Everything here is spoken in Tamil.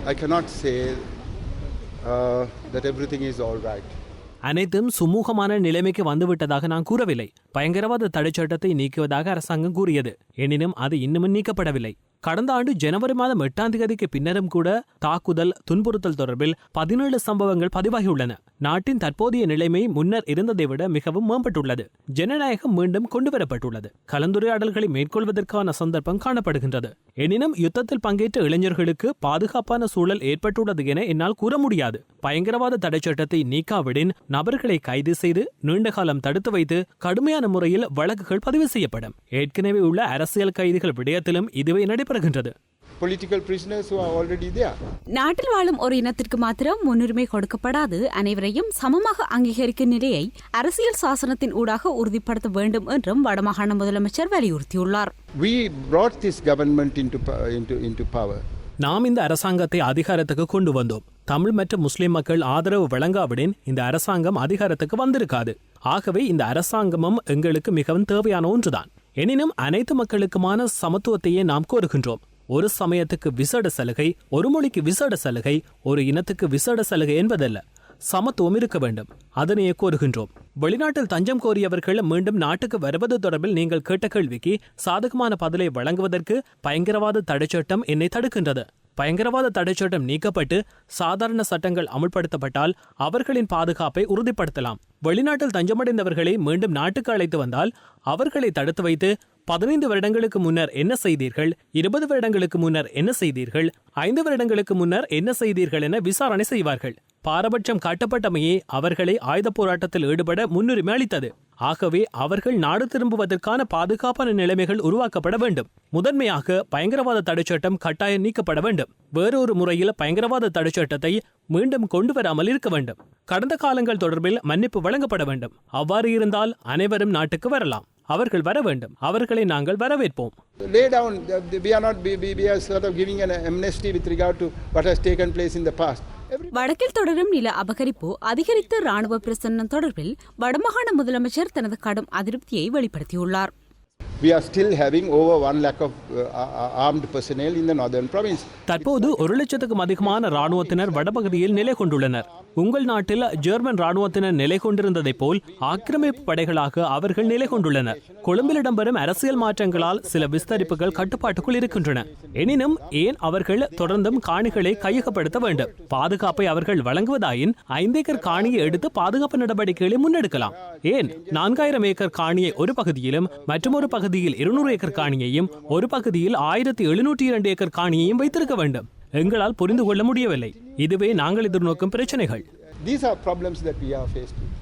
I cannot say that everything is all right. அனைத்தும் சுமூகமான நிலைமைக்கு வந்துவிட்டதாக நான் கூறவில்லை. பயங்கரவாத தடை சட்டத்தை நீக்குவதாக அரசாங்கம் கூறியது. எனினும் அது இன்னமும் நீக்கப்படவில்லை. கடந்த ஆண்டு ஜனவரி மாதம் 8ஆம் தேதிக்கு பின்னரும் கூட தாக்குதல், துன்புறுத்தல் தொடர்பில் 17 சம்பவங்கள் பதிவாகியுள்ளன. நாட்டின் தற்போதைய நிலைமை முன்னர் இருந்ததை விட மிகவும் மேம்பட்டுள்ளது. ஜனநாயகம் மீண்டும் கொண்டுவரப்பட்டுள்ளது. கலந்துரையாடல்களை மேற்கொள்வதற்கான சந்தர்ப்பம் காணப்படுகின்றது. எனினும் யுத்தத்தில் பங்கேற்ற இளைஞர்களுக்கு பாதுகாப்பான சூழல் ஏற்பட்டுள்ளது என என்னால் கூற முடியாது. பயங்கரவாத தடை சட்டத்தை நீக்காவிடின் நபர்களை கைது செய்து நீண்ட காலம் தடுத்து வைத்து கடுமையான முறையில் வழக்குகள் பதிவு செய்யப்படும். ஏற்கனவே உள்ள அரசியல் கைதிகள் விடயத்திலும் இதுவே நடைபெறுகின்றது. நாட்டில் வாழும் ஒரு இனத்திற்கு மாத்திரம் முன்னுரிமை கொடுக்கப்படாது, அனைவரையும் சமமாக அங்கீகரிக்கும் நிலையை அரசியல் சாசனத்தின் ஊடாக உறுதிப்படுத்த வேண்டும் என்றும் வடமாகாண முதலமைச்சர் வலியுறுத்தியுள்ளார். நாம் இந்த அரசாங்கத்தை அதிகாரத்துக்கு கொண்டு வந்தோம். தமிழ் மற்றும் முஸ்லிம் மக்கள் ஆதரவு வழங்காவிடின் இந்த அரசாங்கம் அதிகாரத்துக்கு வந்திருக்காது. ஆகவே இந்த அரசாங்கமும் எங்களுக்கு மிகவும் தேவையான ஒன்றுதான். எனினும் அனைத்து மக்களுக்குமான சமத்துவத்தையே நாம் கோருகின்றோம். ஒரு சமயத்துக்கு விசேட சலுகை, ஒரு மொழிக்கு விசேட சலுகை, ஒரு இனத்துக்கு விசேட சலுகை என்பதல்ல. சமத்துவம் இருக்க வேண்டும். அதனையே கோருகின்றோம். வெளிநாட்டில் தஞ்சம் கோரியவர்கள் மீண்டும் நாட்டுக்கு வருவது தொடர்பில் நீங்கள் கேட்ட கேள்விக்கு சாதகமான பதிலை வழங்குவதற்கு பயங்கரவாத தடைச்சட்டம் என்னை தடுக்கின்றது. பயங்கரவாத தடைச்சட்டம் நீக்கப்பட்டு சாதாரண சட்டங்கள் அமுல்படுத்தப்பட்டால் அவர்களின் பாதுகாப்பை உறுதிப்படுத்தலாம். வெளிநாட்டில் தஞ்சமடைந்தவர்களை மீண்டும் நாட்டுக்கு அழைத்து வந்தால் அவர்களை தடுத்து வைத்து 15 வருடங்களுக்கு முன்னர் என்ன செய்தீர்கள், 20 வருடங்களுக்கு முன்னர் என்ன செய்தீர்கள், 5 வருடங்களுக்கு முன்னர் என்ன செய்தீர்கள் என விசாரணை செய்வார்கள். பாரபட்சம் காட்டப்பட்டமையே அவர்களை ஆயுத போராட்டத்தில் ஈடுபட முன்னுரிமை அளித்தது. ஆகவே அவர்கள் நாடு திரும்புவதற்கான பாதுகாப்பான நிலைமைகள் உருவாக்கப்பட வேண்டும். முதன்மையாக பயங்கரவாத தடைச்சட்டம் கட்டாயம் நீக்கப்பட வேண்டும். வேறொரு முறையில் பயங்கரவாத தடைச்சட்டத்தை மீண்டும் கொண்டு வராமல் இருக்க வேண்டும். கடந்த காலங்கள் தொடர்பில் மன்னிப்பு வழங்கப்பட வேண்டும். அவ்வாறு இருந்தால் அனைவரும் நாட்டுக்கு வரலாம். அவர்கள் வர வேண்டும். அவர்களை நாங்கள் வரவேற்போம். வடக்கில் தொடரும் நில அபகரிப்பு, அதிகரித்த ராணுவ பிரசன்னம் தொடர்பில் வடமாகாண முதலமைச்சர் தனது கடும் அதிருப்தியை வெளிப்படுத்தியுள்ளார். தற்போது 1 லட்சத்துக்கும் அதிகமான ராணுவத்தினர் வடபகுதியில் நிலை கொண்டுள்ளனர். உங்கள் நாட்டில் ஜெர்மன் ராணுவத்தினர் நிலை கொண்டிருந்ததை போல் ஆக்கிரமிப்பு படைகளாக அவர்கள் நிலை கொண்டுள்ளனர். கொழும்பில் இடம்பெறும் அரசியல் மாற்றங்களால் சில விஸ்தரிப்புகள் கட்டுப்பாட்டுக்குள் இருக்கின்றன. எனினும் ஏன் அவர்கள் தொடர்ந்தும் காணிகளை கையகப்படுத்த வேண்டும்? பாதுகாப்பை அவர்கள் வழங்குவதாயின் 5 ஏக்கர் காணியை எடுத்து பாதுகாப்பு நடவடிக்கைகளை முன்னெடுக்கலாம். ஏன் 4000 ஏக்கர் காணியை ஒரு பகுதியிலும் மற்றொரு பகுதியில் 200 ஏக்கர் காணியையும் ஒரு பகுதியில் 1702 ஏக்கர் காணியையும் வைத்திருக்க வேண்டும்? எங்களால் புரிந்து கொள்ள முடியவில்லை. இதுவே நாங்கள் எதிர்நோக்கும் பிரச்சனைகள். These are problems that we are faced with.